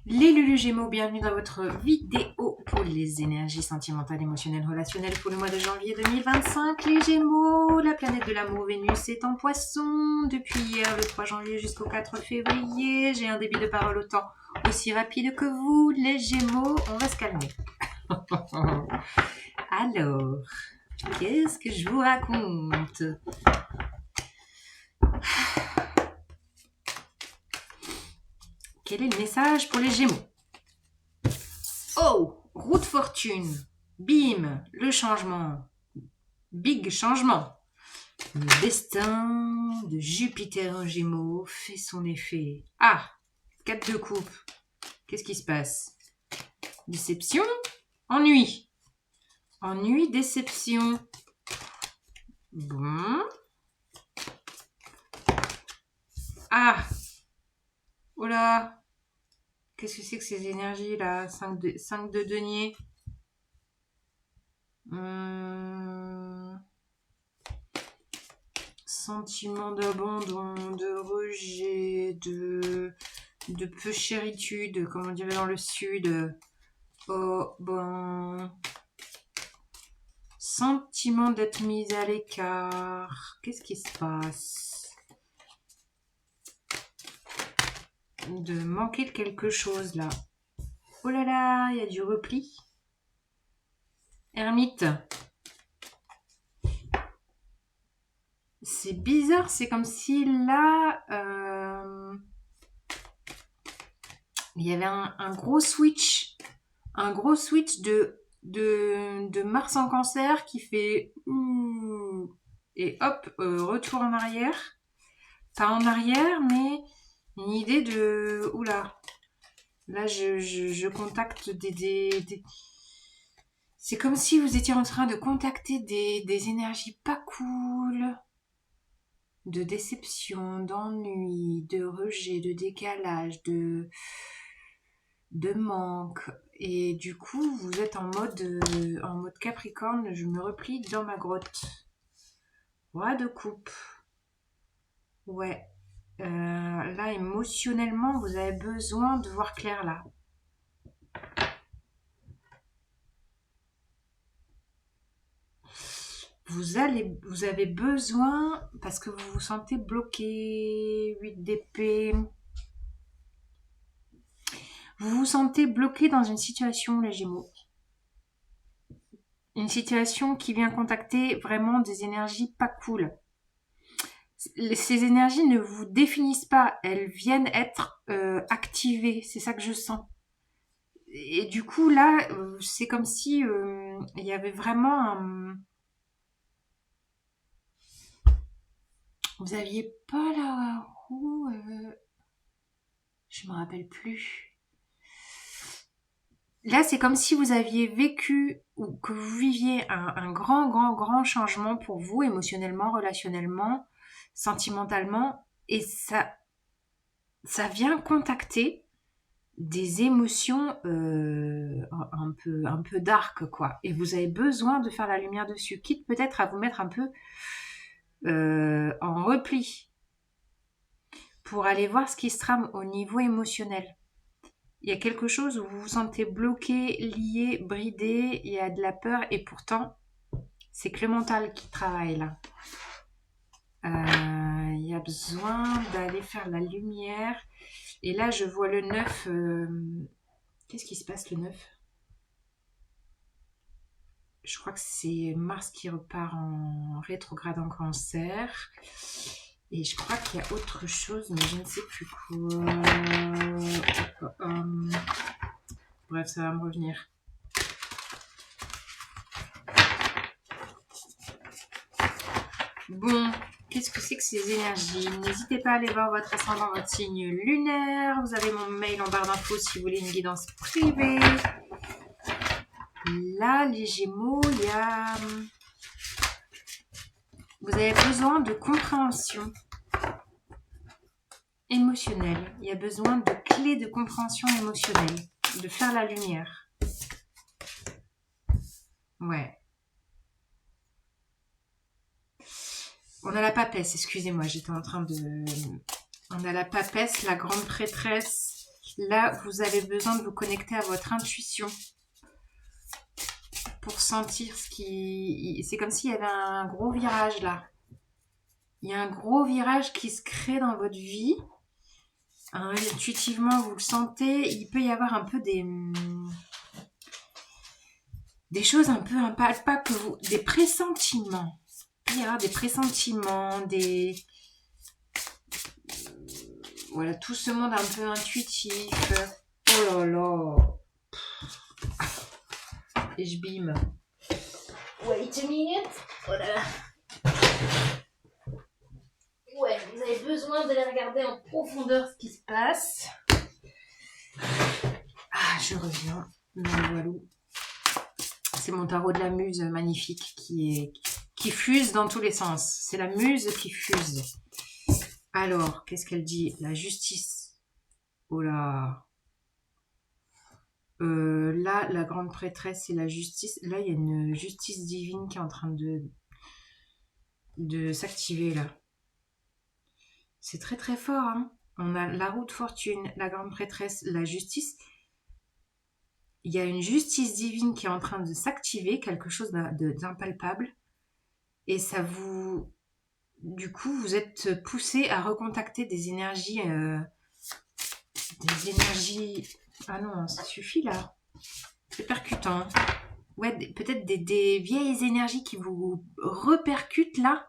Les Lulu Gémeaux, bienvenue dans votre vidéo pour les énergies sentimentales, émotionnelles, relationnelles pour le mois de janvier 2025. Les Gémeaux, la planète de l'amour Vénus est en Poisson depuis hier le 3 janvier jusqu'au 4 février. J'ai un débit de parole autant aussi rapide que vous, les Gémeaux. On va se calmer. Alors, qu'est-ce que je vous raconte? Quel est le message pour les Gémeaux? Oh, roue de fortune. Bim, le changement. Big changement. Le destin de Jupiter en Gémeaux fait son effet. Ah, 4 de coupe. Qu'est-ce qui se passe? Déception? Ennui. Ennui, déception. Bon. Ah. Oh là. Qu'est-ce que c'est que ces énergies là? 5 de denier. Sentiment d'abandon, de rejet, de peu chéritude, comme on dirait dans le sud. Oh, bon. Sentiment d'être mise à l'écart. Qu'est-ce qui se passe? De manquer de quelque chose, là. Oh là là, il y a du repli. Ermite. C'est bizarre, c'est comme si là... il y avait un gros switch. Un gros switch de Mars en Cancer qui fait... Et hop, retour en arrière. Pas en arrière, mais une idée de... Oula. Là, je contacte des... C'est comme si vous étiez en train de contacter des énergies pas cool. De déception, d'ennui, de rejet, de décalage, de manque. Et du coup, vous êtes en mode Capricorne, je me replie dans ma grotte. Roi de coupe. Ouais. Là, émotionnellement, vous avez besoin de voir clair là. Vous avez besoin, parce que vous vous sentez bloqué, 8 d'épée. Vous vous sentez bloqué dans une situation, les Gémeaux. Une situation qui vient contacter vraiment des énergies pas cool. Ces énergies ne vous définissent pas, elles viennent être activées, c'est ça que je sens. Et du coup là, c'est comme si il y avait vraiment un... Vous aviez pas la roue, je me rappelle plus. Là, c'est comme si vous aviez vécu ou que vous viviez un grand changement pour vous, émotionnellement, relationnellement, sentimentalement, et ça vient contacter des émotions un peu dark, quoi. Et vous avez besoin de faire la lumière dessus, quitte peut-être à vous mettre un peu en repli pour aller voir ce qui se trame au niveau émotionnel. Il y a quelque chose où vous vous sentez bloqué, lié, bridé, il y a de la peur et pourtant, c'est que le mental qui travaille là. Il y a besoin d'aller faire la lumière. Et là, je vois le 9. Qu'est-ce qui se passe le 9? Je crois que c'est Mars qui repart en rétrograde en Cancer. Et je crois qu'il y a autre chose, mais je ne sais plus quoi. Bref, ça va me revenir. Bon, qu'est-ce que c'est que ces énergies? N'hésitez pas à aller voir votre ascendant, votre signe lunaire. Vous avez mon mail en barre d'infos si vous voulez une guidance privée. Là, les Gémeaux, il y a... Vous avez besoin de compréhension émotionnelle. Il y a besoin de clés de compréhension émotionnelle. De faire la lumière. Ouais. On a la papesse, excusez-moi, j'étais en train de... On a la papesse, la grande prêtresse, Là, vous avez besoin de vous connecter à votre intuition pour sentir ce qui... C'est comme s'il y avait un gros virage là. Il y a un gros virage qui se crée dans votre vie. Intuitivement, vous le sentez. Il peut y avoir un peu des choses un peu impalpables, des pressentiments. Il peut y avoir des pressentiments, voilà, tout ce monde un peu intuitif. Oh là là. Et je bime. Wait a minute. Oh là là. Ouais, vous avez besoin d'aller regarder en profondeur ce qui se passe. Ah, je reviens. Voilà. C'est mon tarot de la muse magnifique qui fuse dans tous les sens. C'est la muse qui fuse. Alors, qu'est-ce qu'elle dit? La justice. Oh là. Là, la grande prêtresse, c'est la justice. Là, il y a une justice divine qui est en train de s'activer là. C'est très très fort. Hein. On a la roue de fortune, la grande prêtresse, la justice. Il y a une justice divine qui est en train de s'activer, quelque chose d'impalpable. Et ça vous... Du coup, vous êtes poussé à recontacter des énergies... Ah non, ça suffit là. C'est percutant. Ouais, peut-être des vieilles énergies qui vous repercutent là.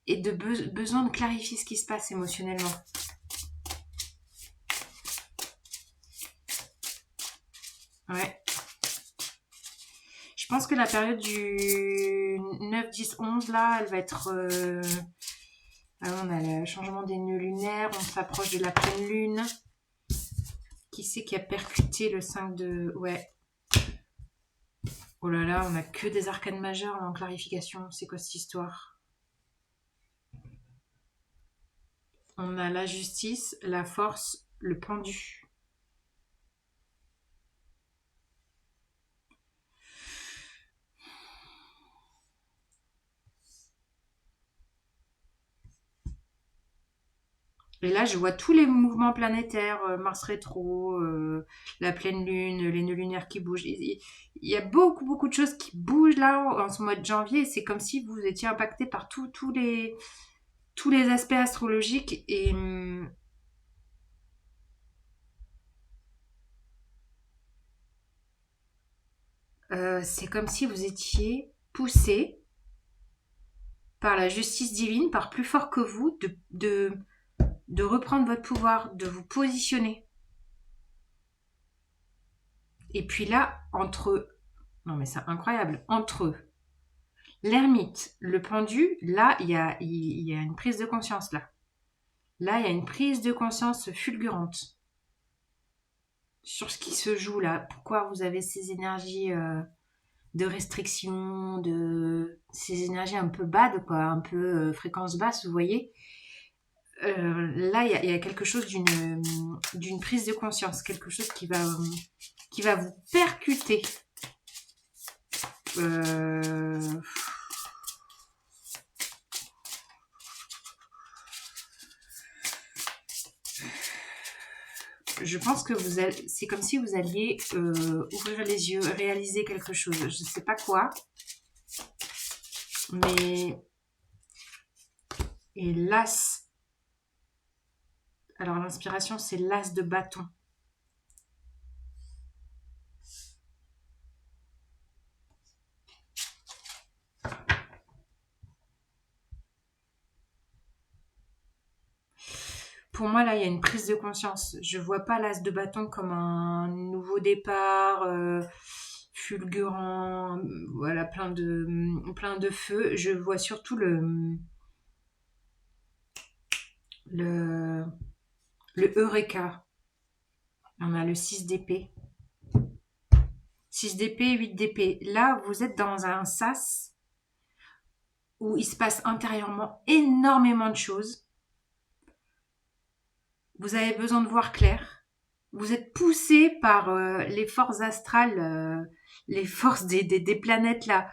Et besoin de clarifier ce qui se passe émotionnellement. Ouais. Je pense que la période du 9, 10, 11, là, elle va être... Alors, on a le changement des nœuds lunaires, on s'approche de la pleine lune. Qui c'est qui a percuté le 5 de... Ouais. Oh là là, on a que des arcanes majeures en clarification. C'est quoi cette histoire? On a la justice, la force, le pendu. Et là, je vois tous les mouvements planétaires, Mars rétro, la pleine lune, les nœuds lunaires qui bougent. Il y a beaucoup, beaucoup de choses qui bougent là en ce mois de janvier. C'est comme si vous étiez impacté par tous les aspects astrologiques. Et c'est comme si vous étiez poussé par la justice divine, par plus fort que vous, de reprendre votre pouvoir, de vous positionner. Et puis là, non mais c'est incroyable, entre l'ermite, le pendu, là, il y a une prise de conscience là. Là, il y a une prise de conscience fulgurante sur ce qui se joue là. Pourquoi vous avez ces énergies de restriction, ces énergies un peu bad, quoi, un peu fréquence basse, vous voyez. Là, il y a quelque chose d'une prise de conscience, quelque chose qui va vous percuter. Je pense que c'est comme si vous alliez ouvrir les yeux, réaliser quelque chose. Je ne sais pas quoi. Mais... Et l'as. Alors l'inspiration, c'est l'as de bâton. Pour moi, là, il y a une prise de conscience. Je vois pas l'as de bâton comme un nouveau départ fulgurant, voilà, plein de feu. Je vois surtout le Eureka. On a le 6 d'épée. 6 d'épée, 8 d'épée. Là, vous êtes dans un sas où il se passe intérieurement énormément de choses. Vous avez besoin de voir clair. Vous êtes poussé par les forces astrales, les forces des planètes là,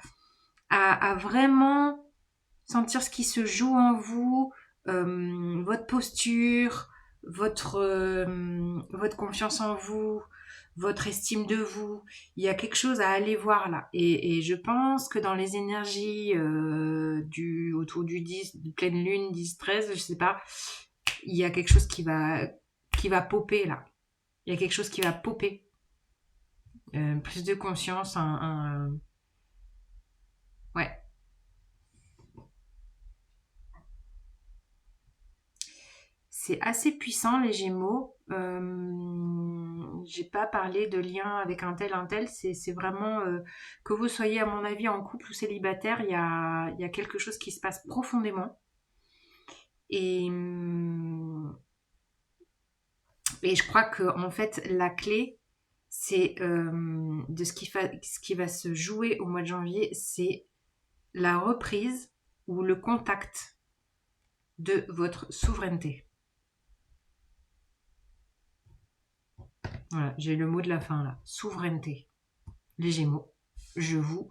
à vraiment sentir ce qui se joue en vous, votre posture, votre votre confiance en vous, votre estime de vous. Il y a quelque chose à aller voir là. Et je pense que dans les énergies autour du 10, de pleine lune, 10-13, je sais pas, il y a quelque chose qui va popper là. Il y a quelque chose qui va popper. Plus de conscience, ouais. C'est assez puissant les Gémeaux. J'ai pas parlé de lien avec un tel. C'est vraiment que vous soyez à mon avis en couple ou célibataire, il y a quelque chose qui se passe profondément. Et, et je crois que en fait la clé, c'est de ce qui va se jouer au mois de janvier, c'est la reprise ou le contact de votre souveraineté. Voilà, j'ai le mot de la fin là. Souveraineté. Les Gémeaux, je vous